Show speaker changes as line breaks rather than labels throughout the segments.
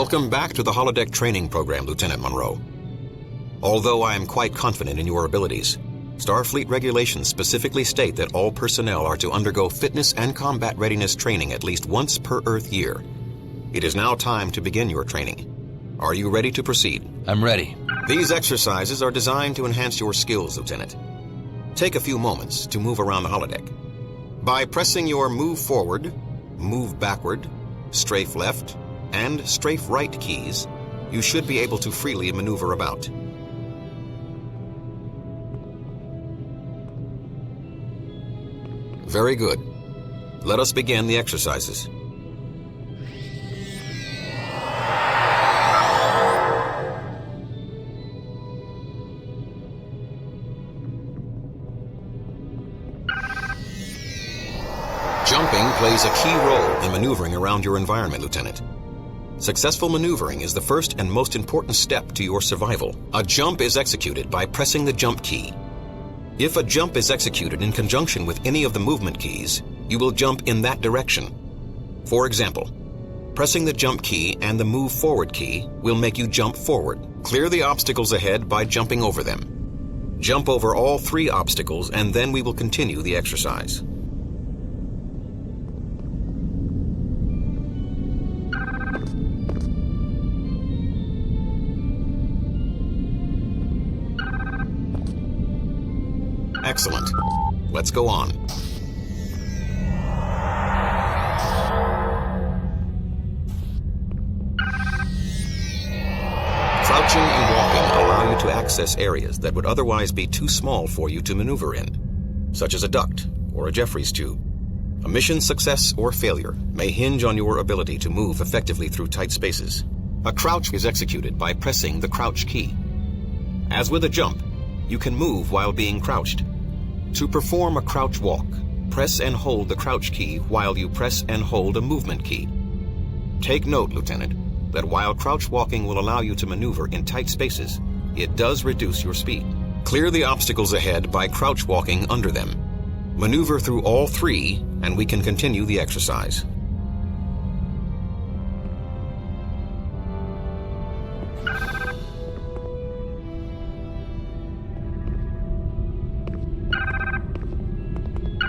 Welcome back to the holodeck training program, Lieutenant Munro. Although I am quite confident in your abilities, Starfleet regulations specifically state that all personnel are to undergo fitness and combat readiness training at least once per Earth year. It is now time to begin your training. Are you ready to proceed?
I'm ready.
These exercises are designed to enhance your skills, Lieutenant. Take a few moments to move around the holodeck. By pressing your move forward, move backward, strafe left, and strafe right keys, you should be able to freely maneuver about. Very good. Let us begin the exercises. Jumping plays a key role in maneuvering around your environment, Lieutenant. Successful maneuvering is the first and most important step to your survival. A jump is executed by pressing the jump key. If a jump is executed in conjunction with any of the movement keys, you will jump in that direction. For example, pressing the jump key and the move forward key will make you jump forward. Clear the obstacles ahead by jumping over them. Jump over all 3 obstacles and then we will continue the exercise. Excellent. Let's go on. Crouching and walking allow you to access areas that would otherwise be too small for you to maneuver in, such as a duct or a Jeffries tube. A mission's success or failure may hinge on your ability to move effectively through tight spaces. A crouch is executed by pressing the crouch key. As with a jump, you can move while being crouched. To perform a crouch walk, press and hold the crouch key while you press and hold a movement key. Take note, Lieutenant, that while crouch walking will allow you to maneuver in tight spaces, it does reduce your speed. Clear the obstacles ahead by crouch walking under them. Maneuver through all 3, and we can continue the exercise.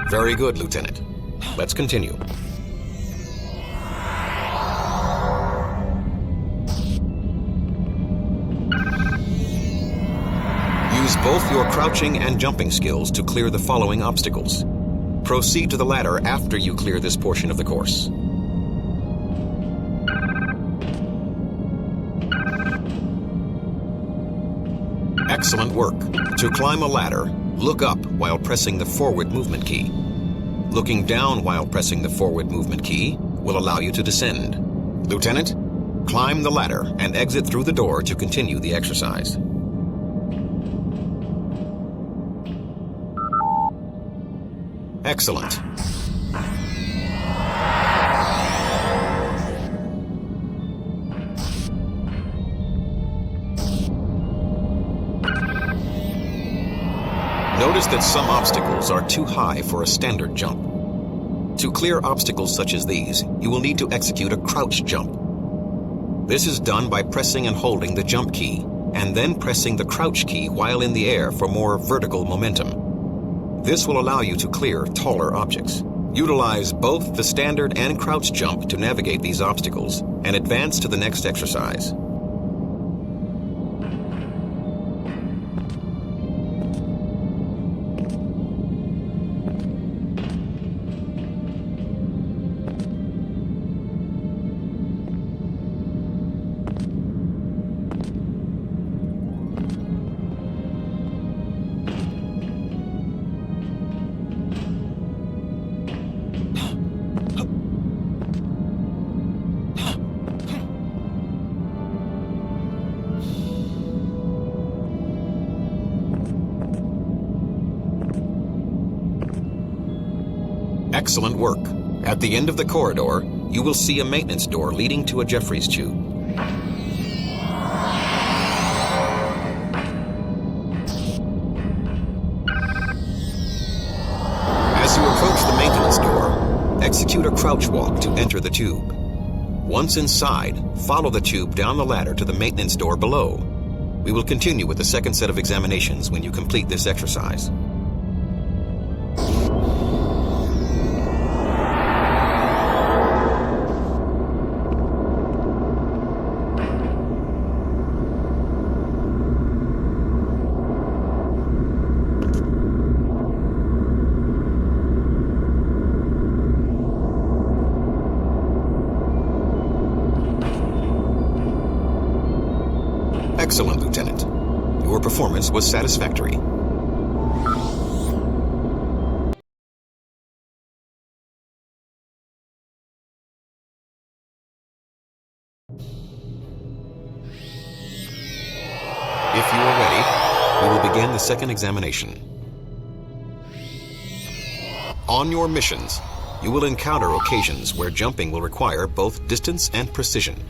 Very good, Lieutenant. Let's continue. Use both your crouching and jumping skills to clear the following obstacles. Proceed to the ladder after you clear this portion of the course. Excellent work. To climb a ladder, look up while pressing the forward movement key. Looking down while pressing the forward movement key will allow you to descend. Lieutenant, climb the ladder and exit through the door to continue the exercise. Excellent. Notice that some obstacles are too high for a standard jump. To clear obstacles such as these, you will need to execute a crouch jump. This is done by pressing and holding the jump key, and then pressing the crouch key while in the air for more vertical momentum. This will allow you to clear taller objects. Utilize both the standard and crouch jump to navigate these obstacles and advance to the next exercise. Excellent work. At the end of the corridor, you will see a maintenance door leading to a Jeffries tube. As you approach the maintenance door, execute a crouch walk to enter the tube. Once inside, follow the tube down the ladder to the maintenance door below. We will continue with the second set of examinations when you complete this exercise. Excellent, Lieutenant. Your performance was satisfactory. If you are ready, we will begin the second examination. On your missions, you will encounter occasions where jumping will require both distance and precision.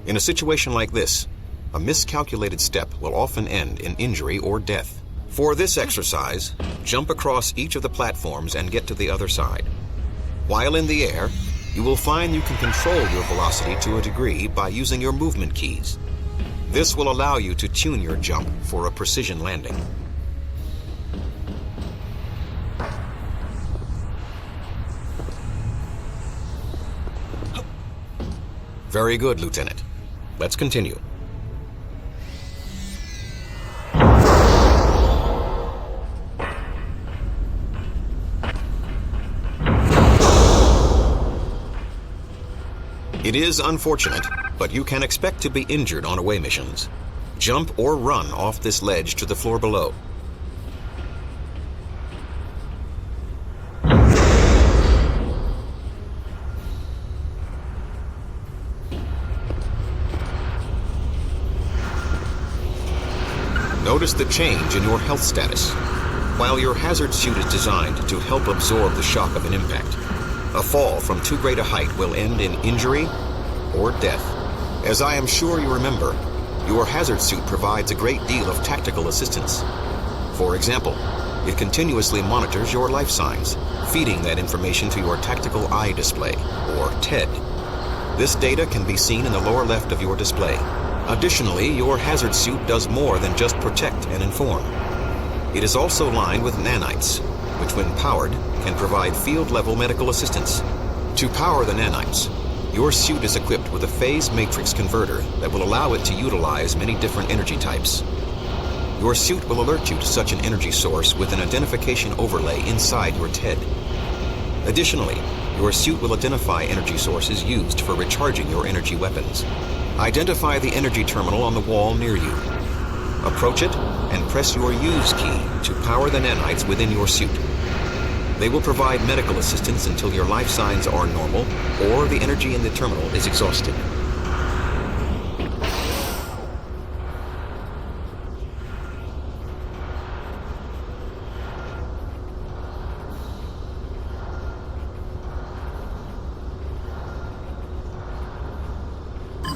In a situation like this, a miscalculated step will often end in injury or death. For this exercise, jump across each of the platforms and get to the other side. While in the air, you will find you can control your velocity to a degree by using your movement keys. This will allow you to tune your jump for a precision landing. Very good, Lieutenant. Let's continue. It is unfortunate, but you can expect to be injured on away missions. Jump or run off this ledge to the floor below. Notice the change in your health status. While your hazard suit is designed to help absorb the shock of an impact, a fall from too great a height will end in injury or death. As I am sure you remember, your hazard suit provides a great deal of tactical assistance. For example, it continuously monitors your life signs, feeding that information to your Tactical Eye Display, or TED. This data can be seen in the lower left of your display. Additionally, your hazard suit does more than just protect and inform. It is also lined with nanites, which when powered, can provide field-level medical assistance. To power the nanites, your suit is equipped with a phase matrix converter that will allow it to utilize many different energy types. Your suit will alert you to such an energy source with an identification overlay inside your TED. Additionally, your suit will identify energy sources used for recharging your energy weapons. Identify the energy terminal on the wall near you. Approach it and press your use key to power the nanites within your suit. They will provide medical assistance until your life signs are normal or the energy in the terminal is exhausted.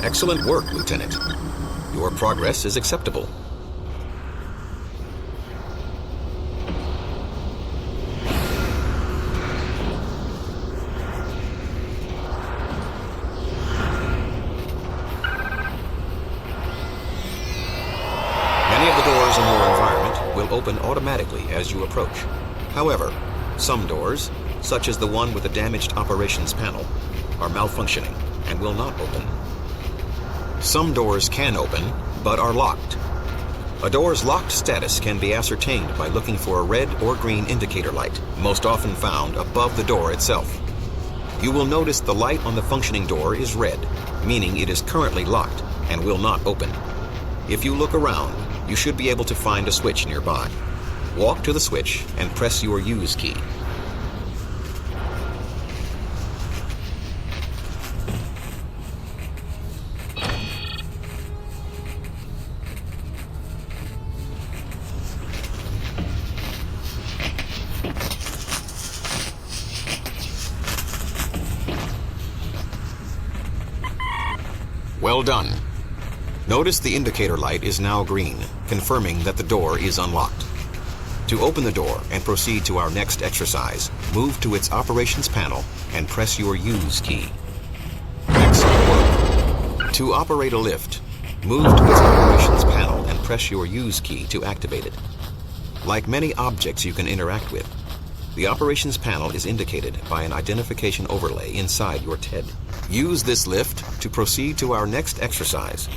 Excellent work, Lieutenant. Your progress is acceptable. Open automatically as you approach. However, some doors, such as the one with the damaged operations panel, are malfunctioning and will not open. Some doors can open, but are locked. A door's locked status can be ascertained by looking for a red or green indicator light, most often found above the door itself. You will notice the light on the functioning door is red, meaning it is currently locked and will not open. If you look around, you should be able to find a switch nearby. Walk to the switch and press your use key. Well done. Notice the indicator light is now green, confirming that the door is unlocked. To open the door and proceed to our next exercise, move to its operations panel and press your use key. Excellent. To operate a lift, move to its operations panel and press your Use key to activate it. Like many objects you can interact with, the operations panel is indicated by an identification overlay inside your TED. Use this lift to proceed to our next exercise.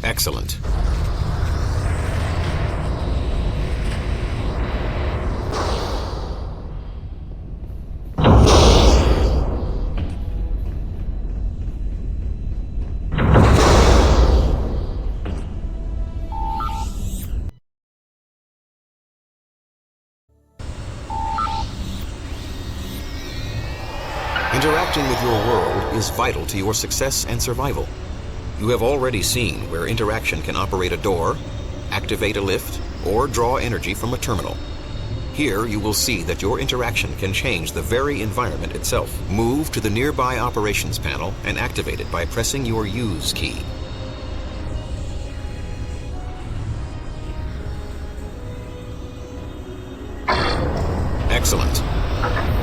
Excellent. Interacting with your world is vital to your success and survival. You have already seen where interaction can operate a door, activate a lift, or draw energy from a terminal. Here you will see that your interaction can change the very environment itself. Move to the nearby operations panel and activate it by pressing your Use key. Excellent.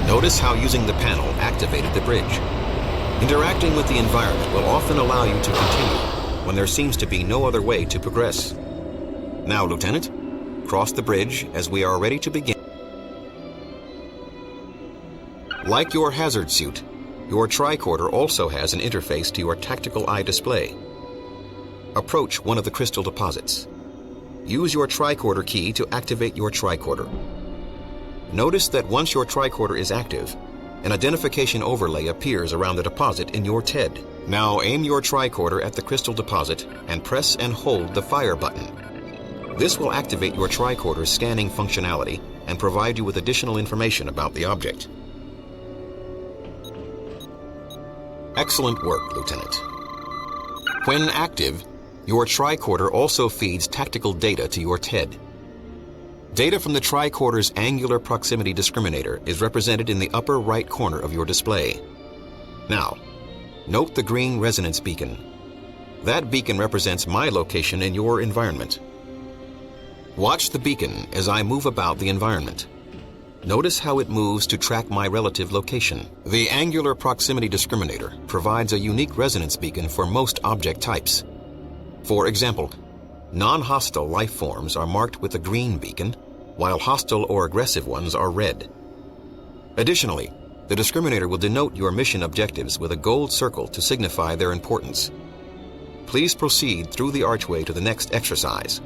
Notice how using the panel activated the bridge. Interacting with the environment will often allow you to continue when there seems to be no other way to progress. Now, Lieutenant, cross the bridge as we are ready to begin. Like your hazard suit, your tricorder also has an interface to your tactical eye display. Approach one of the crystal deposits. Use your tricorder key to activate your tricorder. Notice that once your tricorder is active, an identification overlay appears around the deposit in your TED. Now aim your tricorder at the crystal deposit and press and hold the fire button. This will activate your tricorder's scanning functionality and provide you with additional information about the object. Excellent work, Lieutenant. When active, your tricorder also feeds tactical data to your TED. Data from the tricorder's angular proximity discriminator is represented in the upper right corner of your display. Now, note the green resonance beacon. That beacon represents my location in your environment. Watch the beacon as I move about the environment. Notice how it moves to track my relative location. The angular proximity discriminator provides a unique resonance beacon for most object types. For example, non-hostile life forms are marked with a green beacon, while hostile or aggressive ones are red. Additionally, the discriminator will denote your mission objectives with a gold circle to signify their importance. Please proceed through the archway to the next exercise.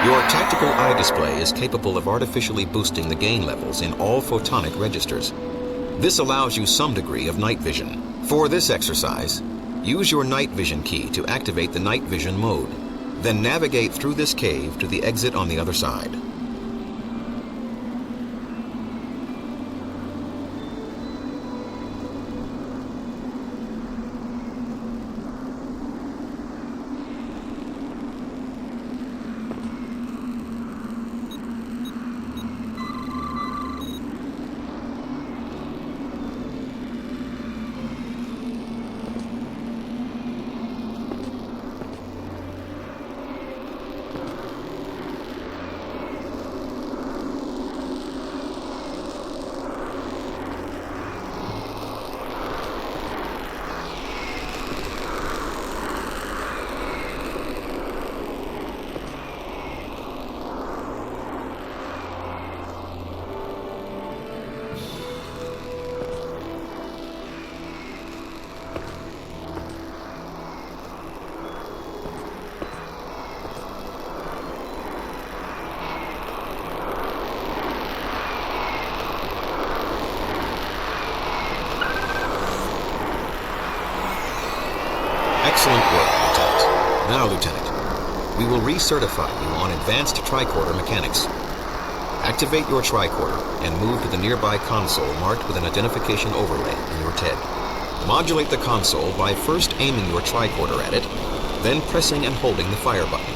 Your tactical eye display is capable of artificially boosting the gain levels in all photonic registers. This allows you some degree of night vision. For this exercise, use your night vision key to activate the night vision mode. Then navigate through this cave to the exit on the other side. Excellent work, Lieutenant. Now, Lieutenant, we will recertify you on advanced tricorder mechanics. Activate your tricorder and move to the nearby console marked with an identification overlay in your TED. Modulate the console by first aiming your tricorder at it, then pressing and holding the fire button.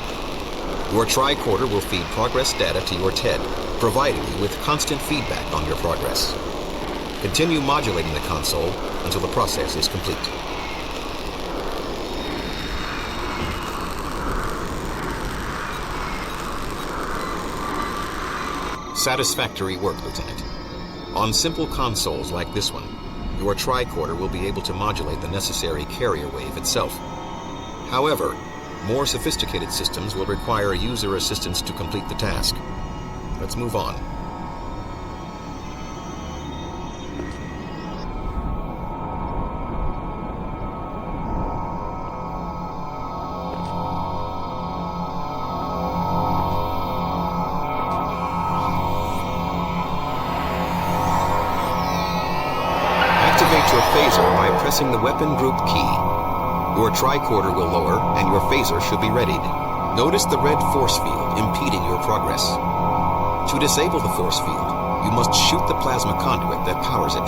Your tricorder will feed progress data to your TED, providing you with constant feedback on your progress. Continue modulating the console until the process is complete. Satisfactory work, Lieutenant. On simple consoles like this one, your tricorder will be able to modulate the necessary carrier wave itself. However, more sophisticated systems will require user assistance to complete the task. Let's move on. Activate your phaser by pressing the weapon group key. Your tricorder will lower and your phaser should be readied. Notice the red force field impeding your progress. To disable the force field, you must shoot the plasma conduit that powers it.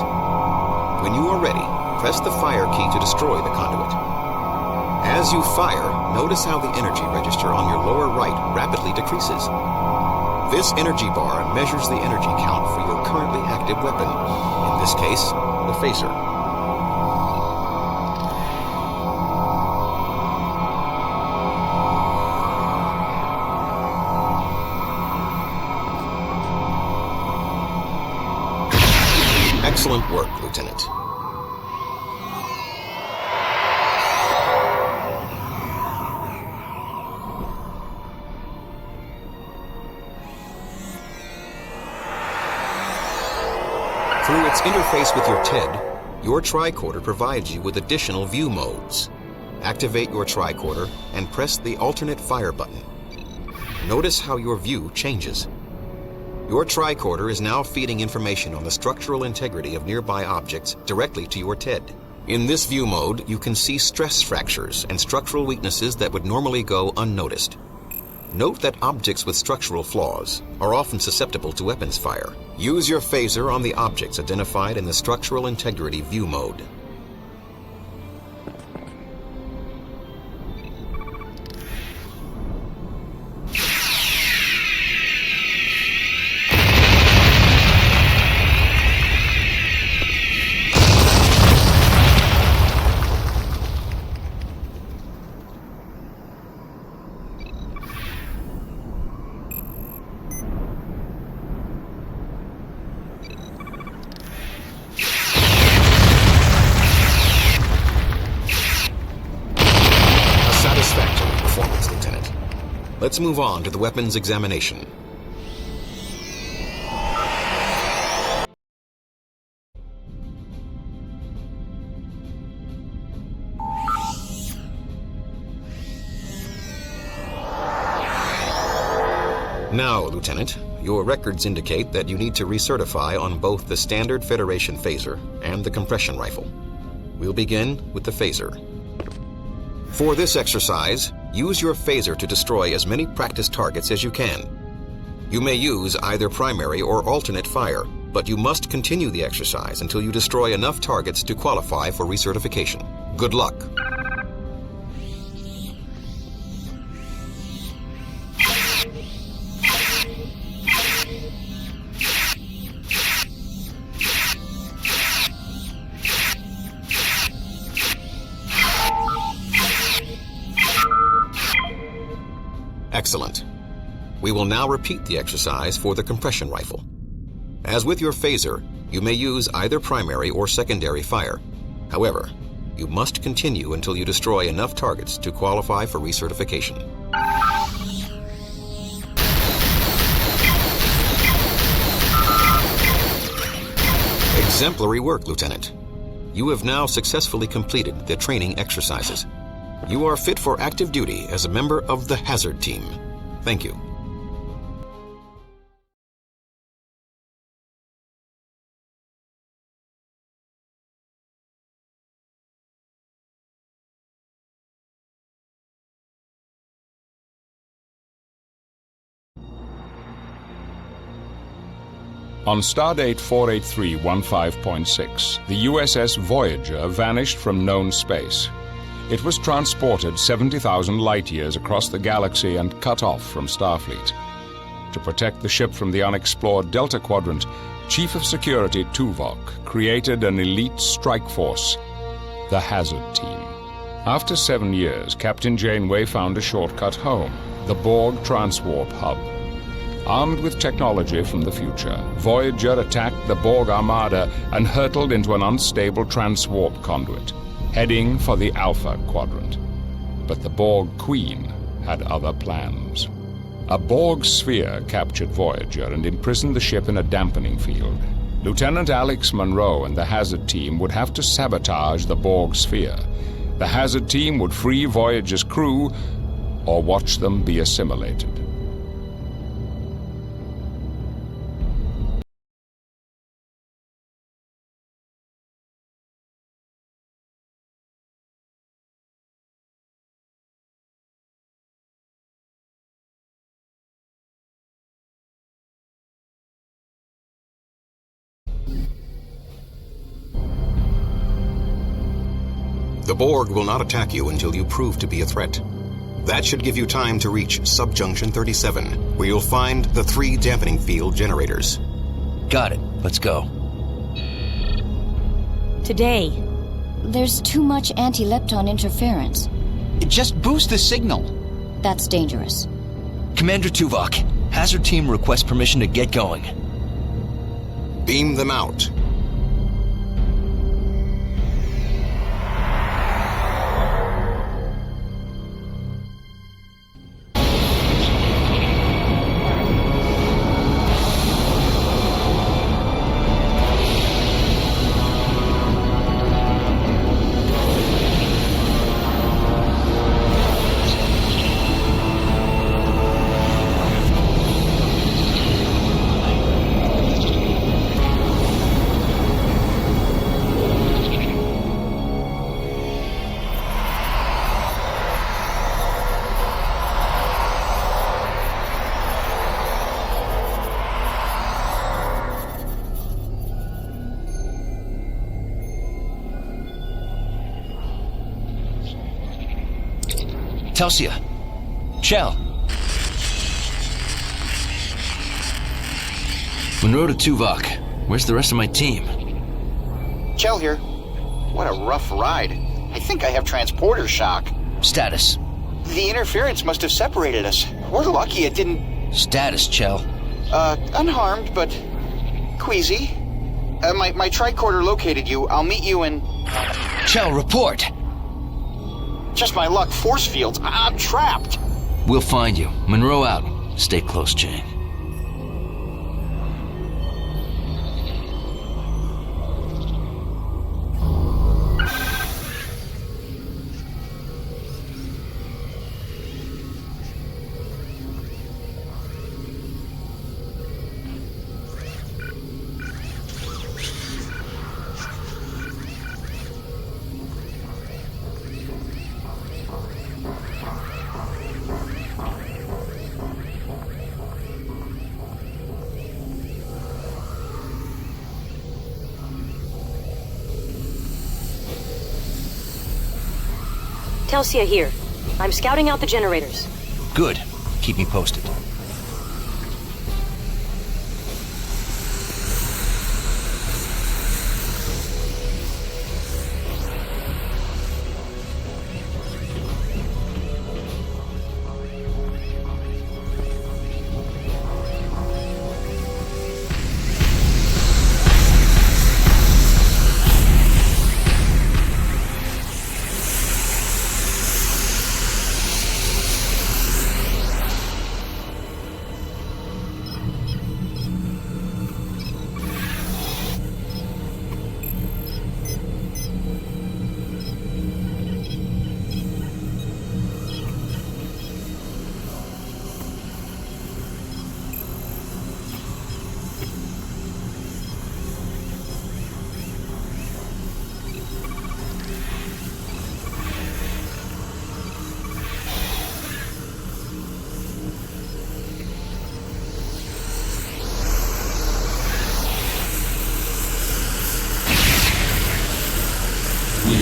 When you are ready, press the fire key to destroy the conduit. As you fire, notice how the energy register on your lower right rapidly decreases. This energy bar measures the energy count for your currently active weapon, in this case, the phaser. Excellent work, Lieutenant. Through its interface with your TED, your tricorder provides you with additional view modes. Activate your tricorder and press the alternate fire button. Notice how your view changes. Your tricorder is now feeding information on the structural integrity of nearby objects directly to your TED. In this view mode, you can see stress fractures and structural weaknesses that would normally go unnoticed. Note that objects with structural flaws are often susceptible to weapons fire. Use your phaser on the objects identified in the structural integrity view mode. Satisfactory performance, Lieutenant. Let's move on to the weapons examination. Now, Lieutenant, your records indicate that you need to recertify on both the standard Federation phaser and the compression rifle. We'll begin with the phaser. For this exercise, use your phaser to destroy as many practice targets as you can. You may use either primary or alternate fire, but you must continue the exercise until you destroy enough targets to qualify for recertification. Good luck. Excellent. We will now repeat the exercise for the compression rifle. As with your phaser, you may use either primary or secondary fire. However, you must continue until you destroy enough targets to qualify for recertification. Exemplary work, Lieutenant. You have now successfully completed the training exercises. You are fit for active duty as a member of the Hazard Team. Thank you.
On stardate 48315.6, the USS Voyager vanished from known space. It was transported 70,000 light-years across the galaxy and cut off from Starfleet. To protect the ship from the unexplored Delta Quadrant, Chief of Security Tuvok created an elite strike force, the Hazard Team. After 7 years, Captain Janeway found a shortcut home, the Borg Transwarp Hub. Armed with technology from the future, Voyager attacked the Borg Armada and hurtled into an unstable transwarp conduit, heading for the Alpha Quadrant. But the Borg Queen had other plans. A Borg sphere captured Voyager and imprisoned the ship in a dampening field. Lieutenant Alex Munro and the Hazard Team would have to sabotage the Borg sphere. The Hazard Team would free Voyager's crew or watch them be assimilated.
The Borg will not attack you until you prove to be a threat. That should give you time to reach Subjunction 37, where you'll find the 3 dampening field generators.
Got it. Let's go.
Today, there's too much anti-lepton interference.
Just boost the signal.
That's dangerous.
Commander Tuvok, Hazard Team requests permission to get going.
Beam them out.
Telsia. Shell. Munro to Tuvok. Where's the rest of my team?
Chell here. What a rough ride. I think I have transporter shock.
Status.
The interference must have separated us. We're lucky it didn't...
Status, Chell.
Unharmed, but... queasy. My tricorder located you. I'll meet you in...
Chell, report!
Just my luck. Force fields. I'm trapped.
We'll find you. Munro out. Stay close, Jane.
Telsia here. I'm scouting out the generators.
Good. Keep me posted.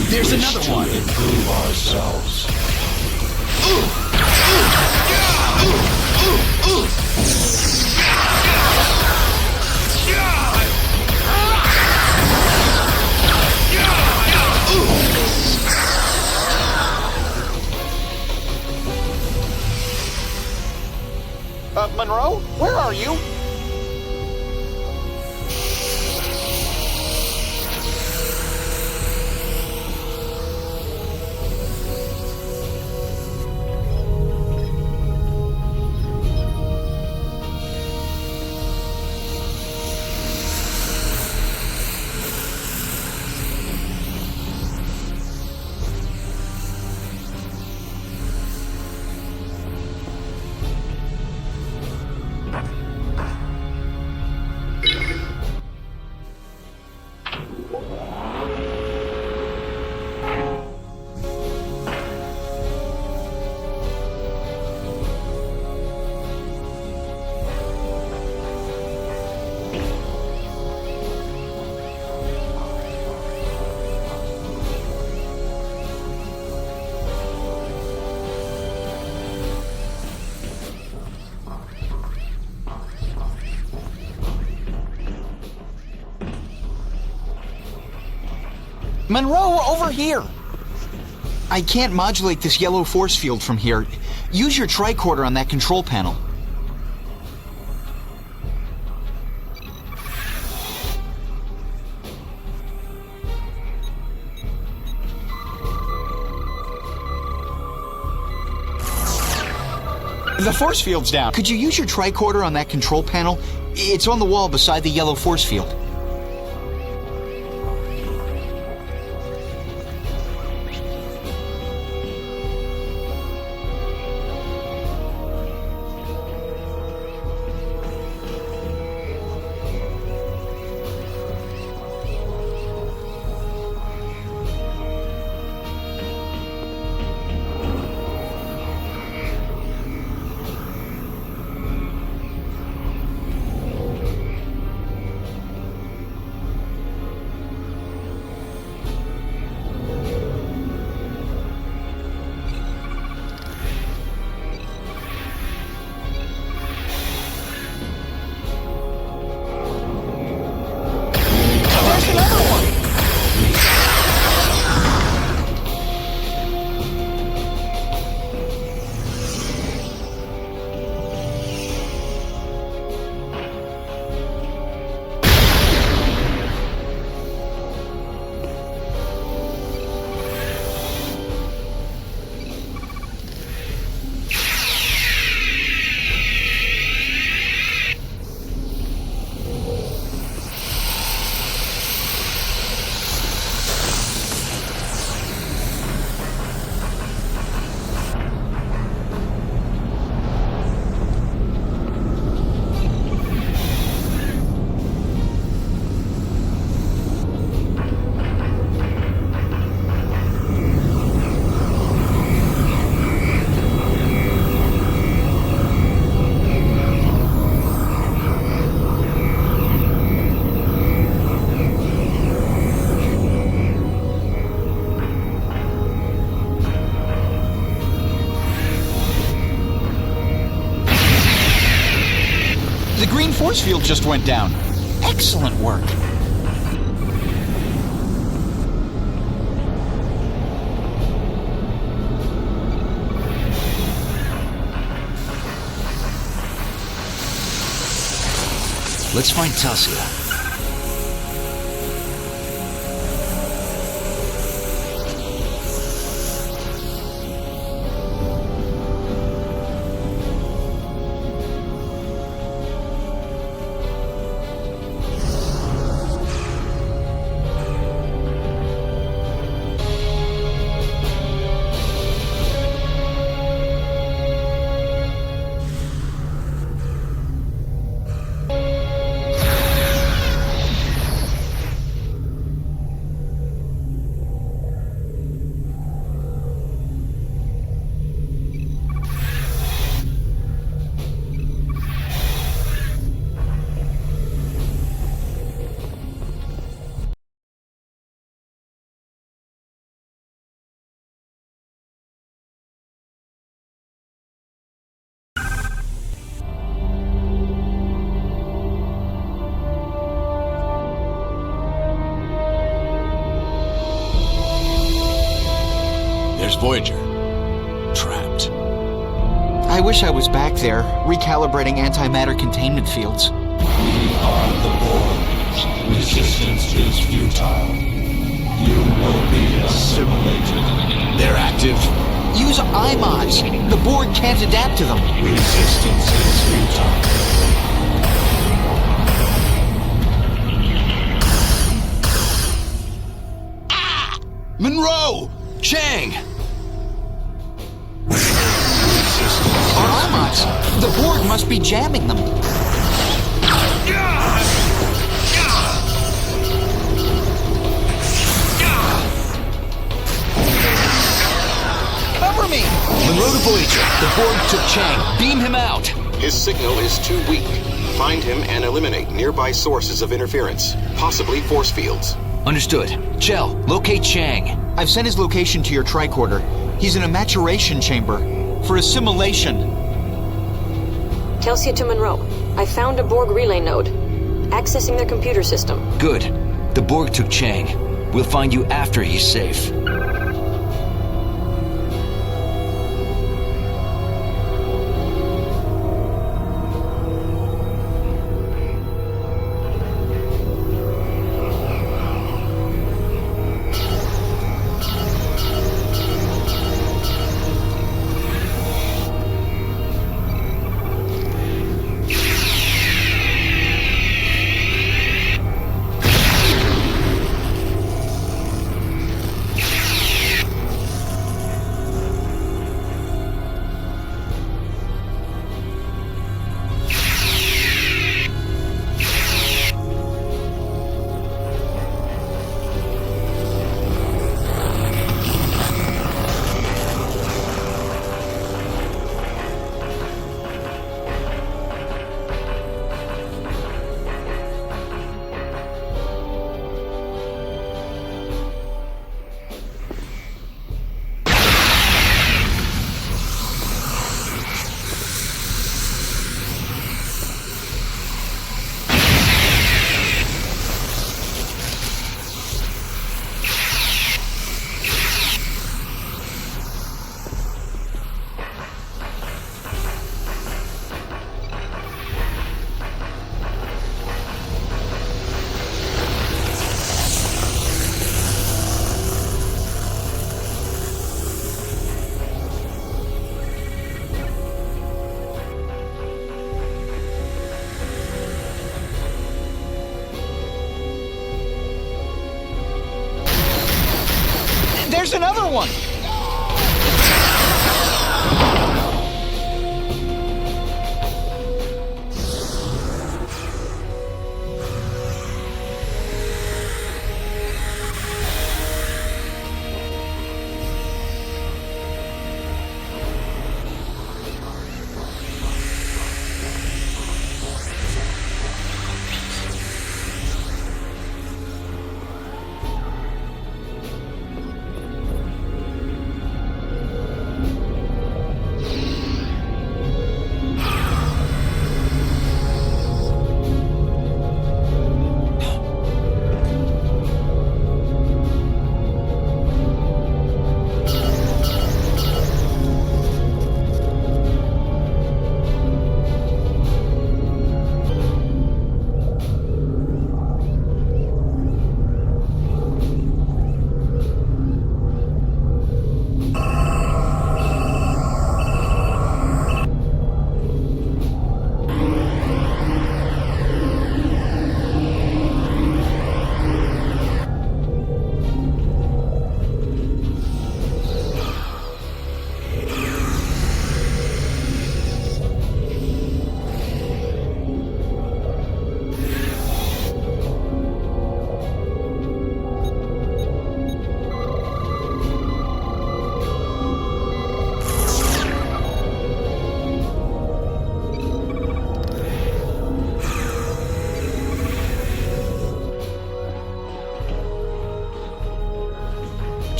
There's another one.
Improve ourselves.
Munro, where are you? Munro, over here! I can't modulate this yellow force field from here. Use your tricorder on that control panel. The force field's down. Could you use your tricorder on that control panel? It's on the wall beside the yellow force field. The green force field just went down. Excellent work.
Let's find Tasia. there's Voyager. Trapped.
I wish I was back there, recalibrating antimatter containment fields.
We are the Borg. Resistance is futile. You will be assimilated.
They're active.
Use iMods. The Borg can't adapt to them.
Resistance is futile.
Munro! Chang!
Our iMods. The Borg must be jamming them. Cover me!
Munro to Voyager. The Borg took Chang. Beam him out.
His signal is too weak. Find him and eliminate nearby sources of interference, possibly force fields.
Understood. Chell, locate Chang.
I've sent his location to your tricorder. He's in a maturation chamber. For assimilation.
Telsia to Munro. I found a Borg relay node. Accessing their computer system.
Good. The Borg took Chang. We'll find you after he's safe.
There's another one!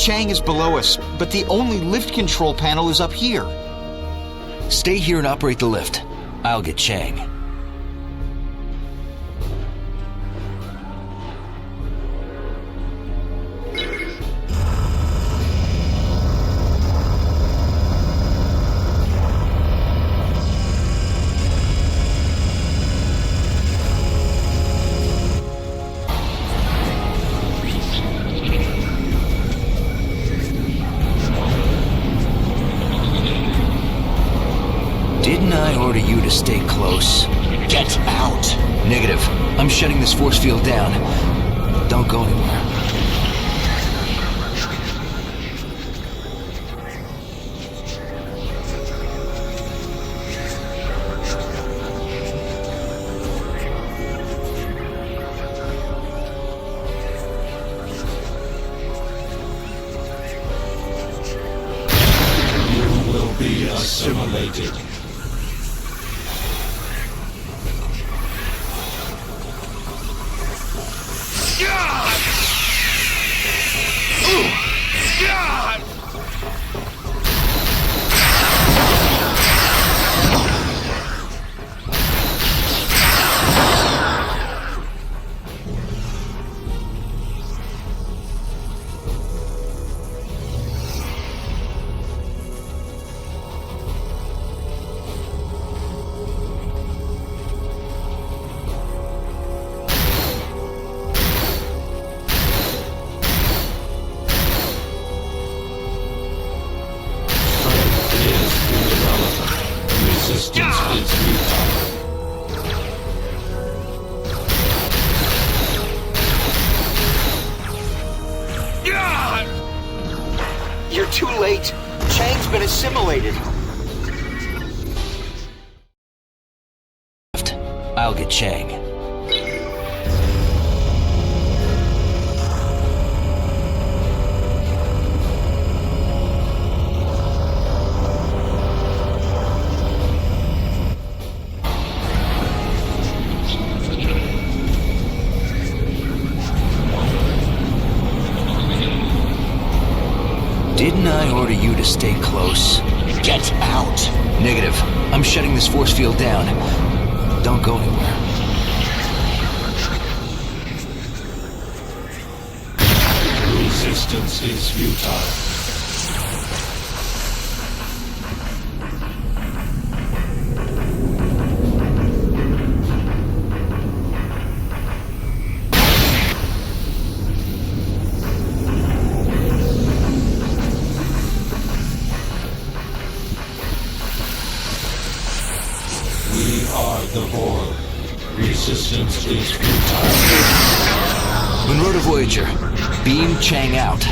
Chang is below us, but the only lift control panel is up here.
Stay here and operate the lift. I'll get Chang. to stay close.
Get out!
Negative. I'm shutting this force field down. Don't go anywhere.
You will be assimilated. Resistance is futile.
You're too late. Chang's been assimilated.
I'll get Chang. Didn't I order you to stay close?
Get out!
Negative. I'm shutting this force field down. Don't go anywhere.
Resistance is futile. We are the Borg. Resistance is futile.
Munro to Voyager. Beam Chang out.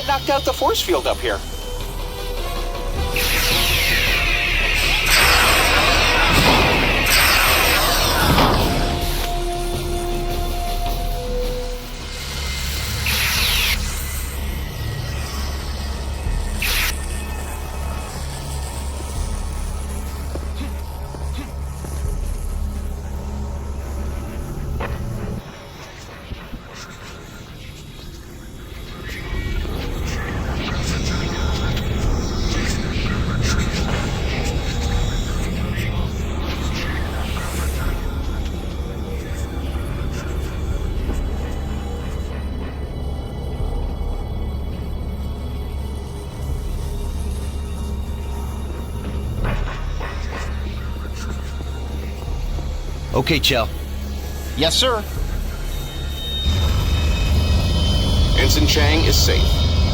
knocked out the force field up here?
Okay, Chell.
Yes, sir.
Ensign Chang is safe.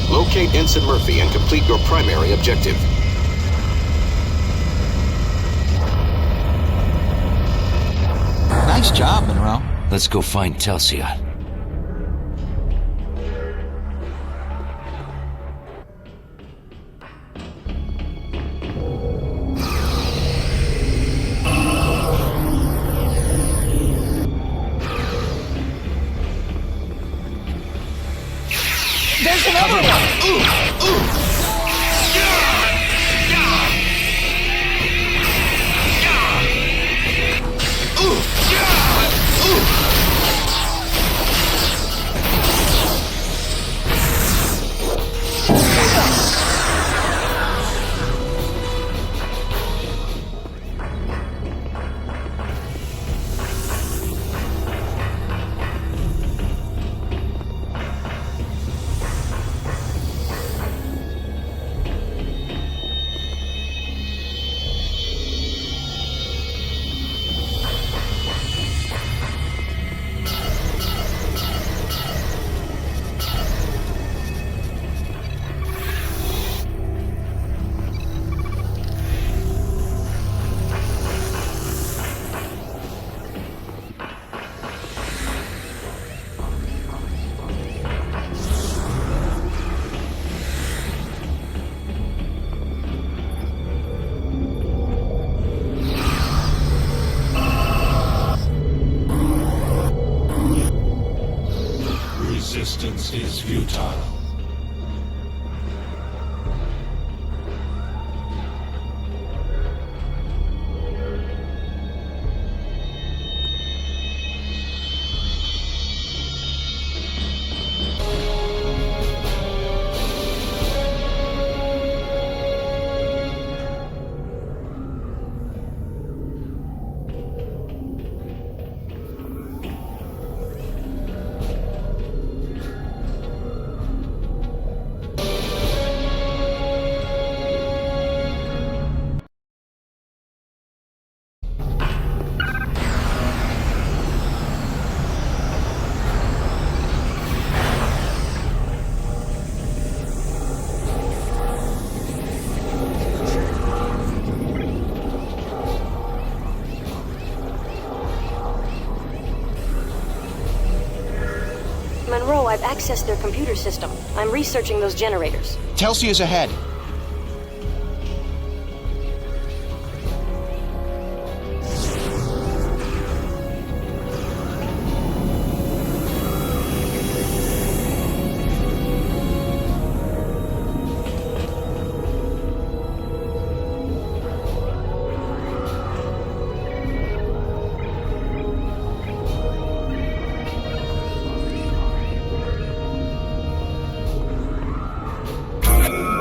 Locate Ensign Murphy and complete your primary objective.
Nice job, Munro.
Let's go find Telsia.
There's another one!
Resistance is futile.
Munro, I've accessed their computer system. I'm researching those generators.
Telsia's ahead.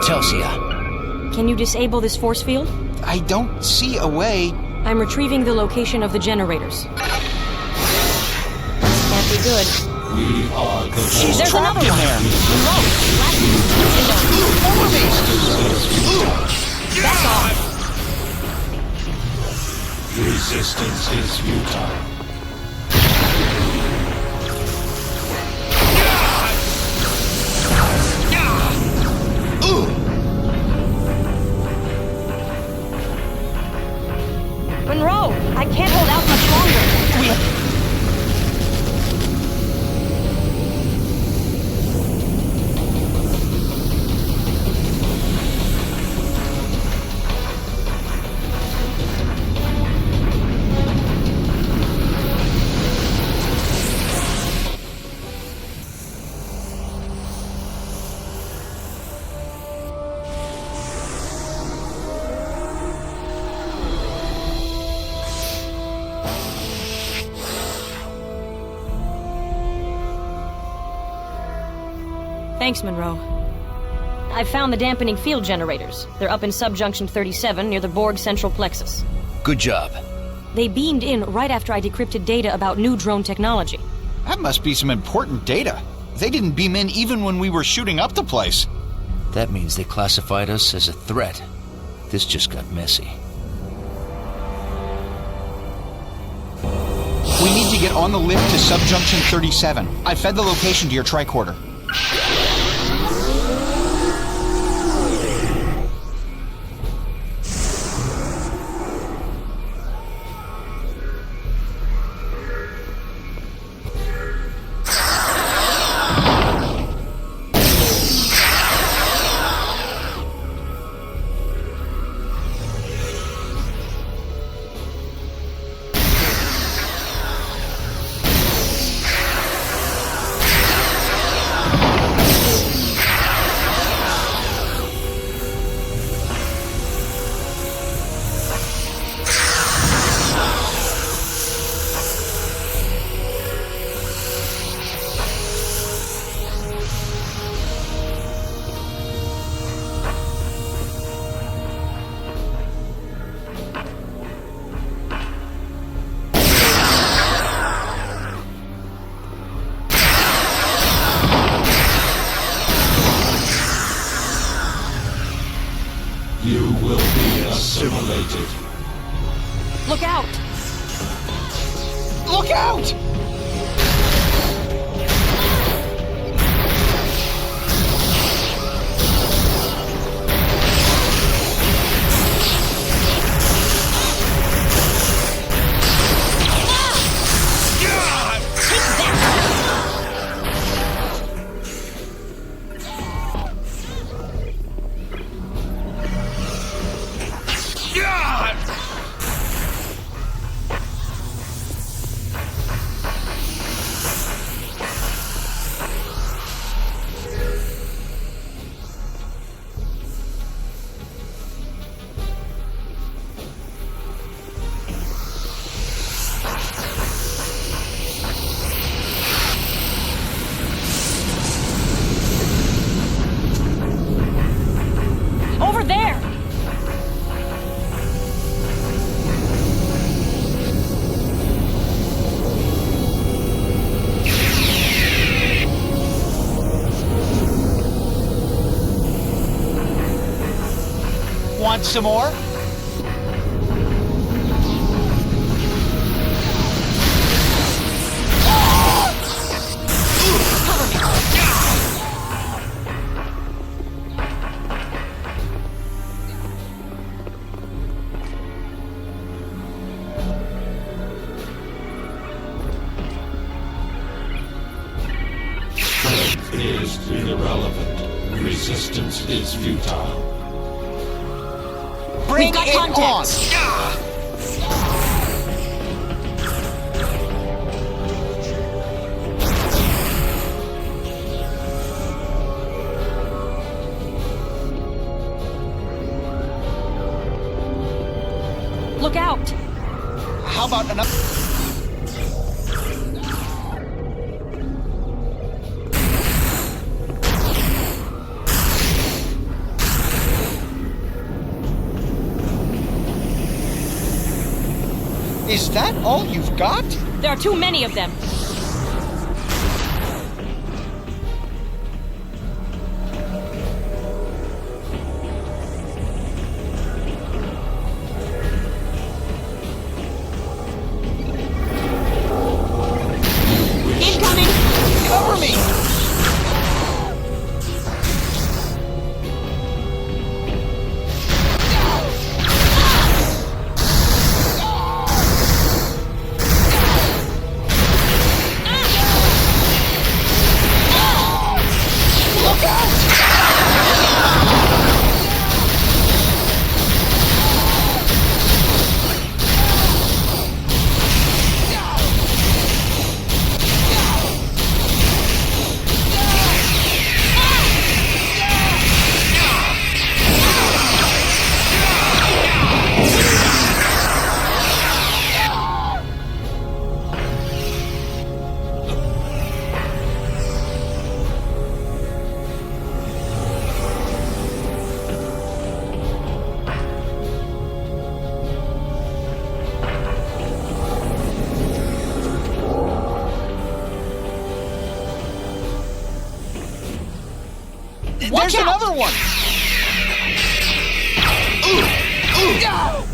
Telsia.
Can you disable this force field?
I don't see a way.
I'm retrieving the location of the generators. This can't be good.
We are the
She's
There's
trapped
another
in
one.
there.
Munro,
Over me!
back off.
resistance is futile.
Munro, I can't hold out much longer. Thanks, Munro. I've found the dampening field generators. They're up in subjunction 37 near the Borg central plexus.
Good job.
They beamed in right after I decrypted data about new drone technology.
That must be some important data. They didn't beam in even when we were shooting up the place.
That means they classified us as a threat. This just got messy.
We need to get on the lift to subjunction 37. I fed the location to your tricorder.
You will be assimilated.
Look out!
Look out!
Over there!
Want some more?
Strength is irrelevant. Resistance is futile.
Bring
We've got
it
contact.
on!
Look out!
How about another? Is that all you've got?
There are too many of them. Incoming!
Cover me! There's another one! Look out!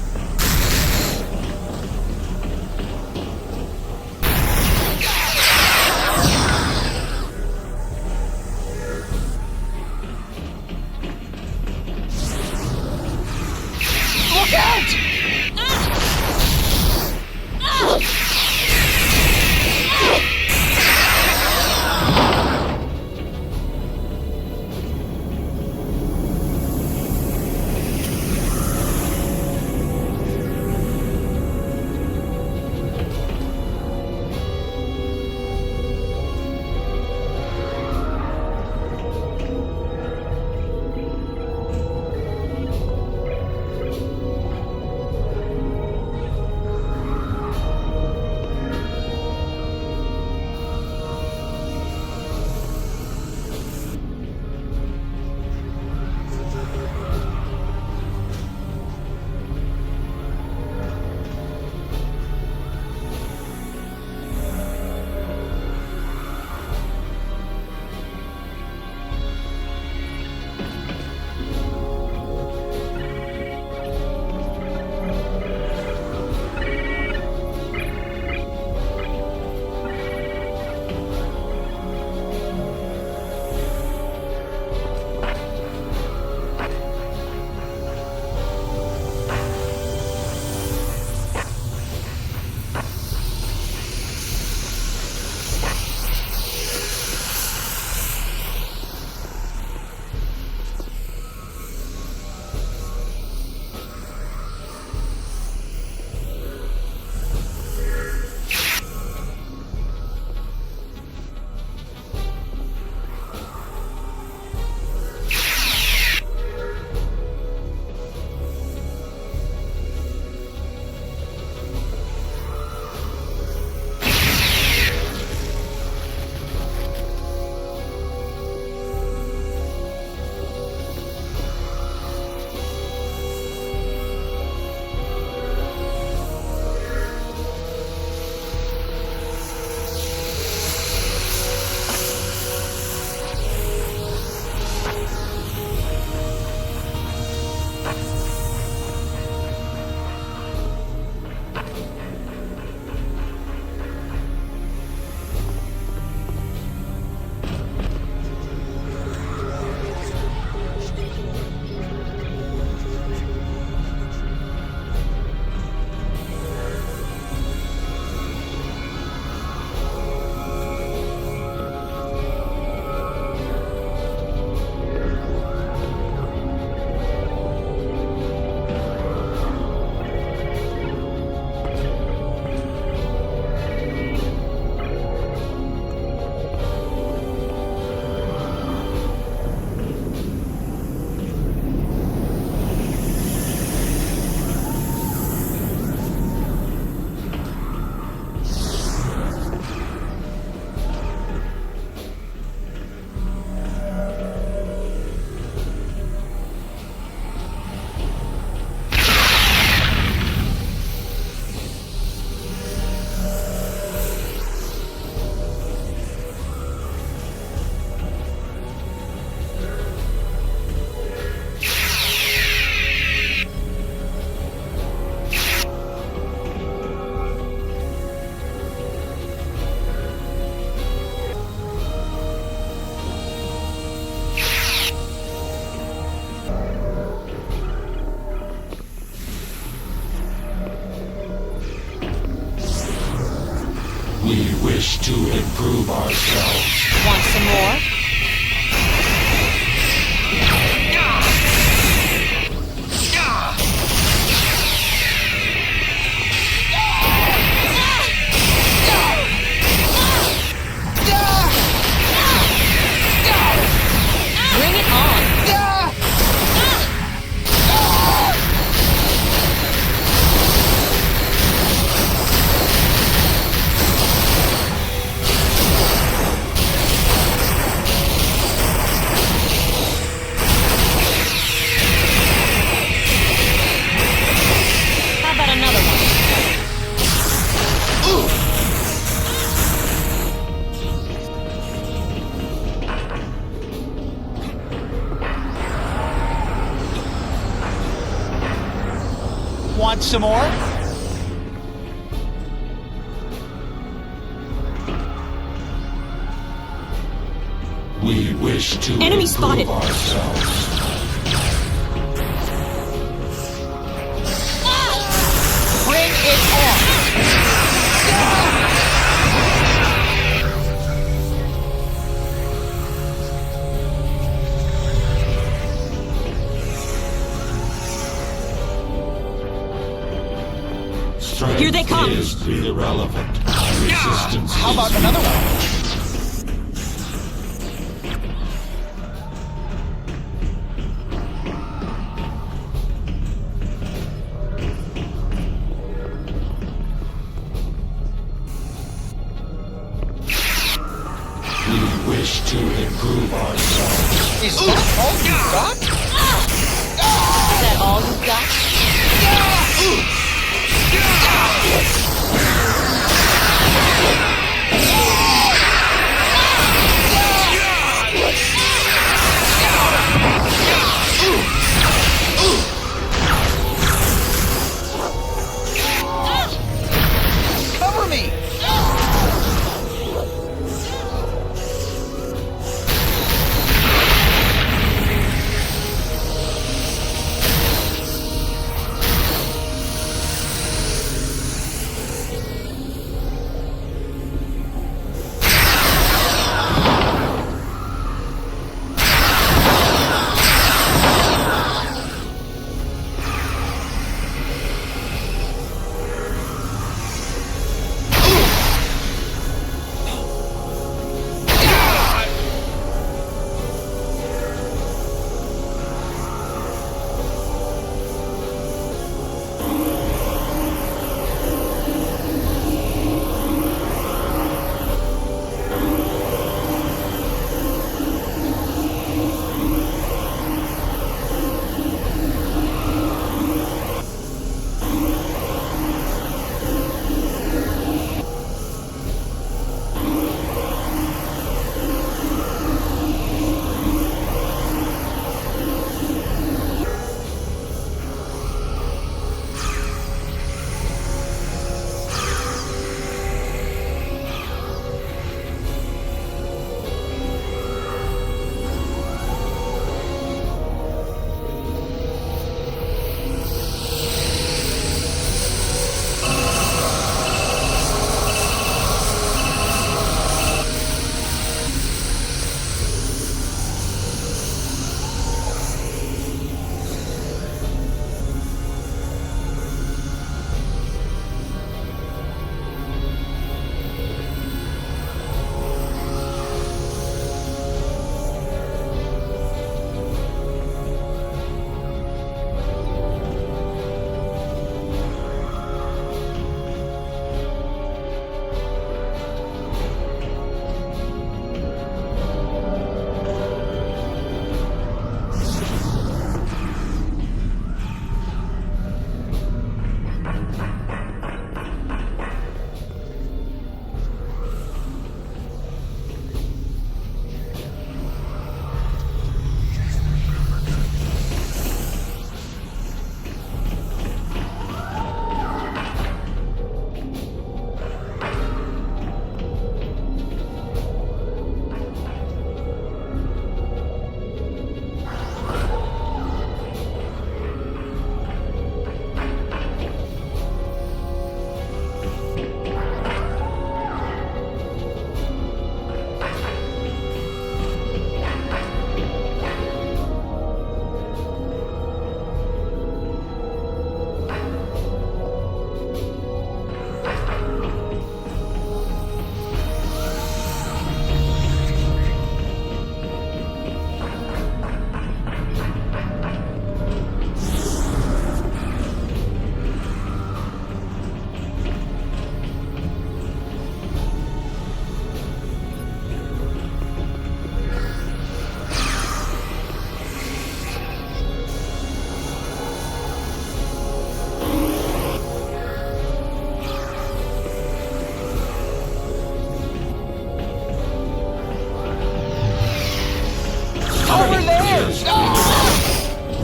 We wish to improve ourselves.
Want some more? Bring it on!
Want some more?
We wish to
Enemy
improve
spotted.
ourselves.
Bring it on!
Strength
Here they come.
is irrelevant. Resistance
How about
is
another one?
We wish to improve ourselves.
Is that all you got?
Is that all you've got?
Cover me!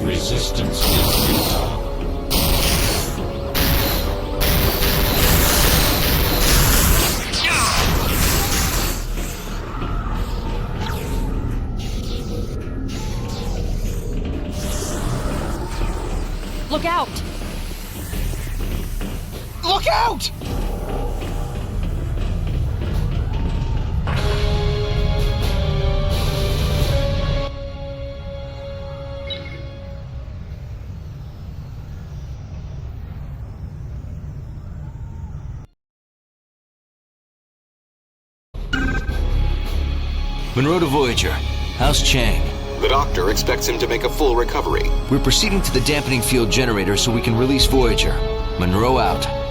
Resistance is futile.
Look out!
Look out!
Munro to Voyager. How's Chang?
The doctor expects him to make a full recovery.
We're proceeding to the dampening field generator so we can release Voyager. Munro out.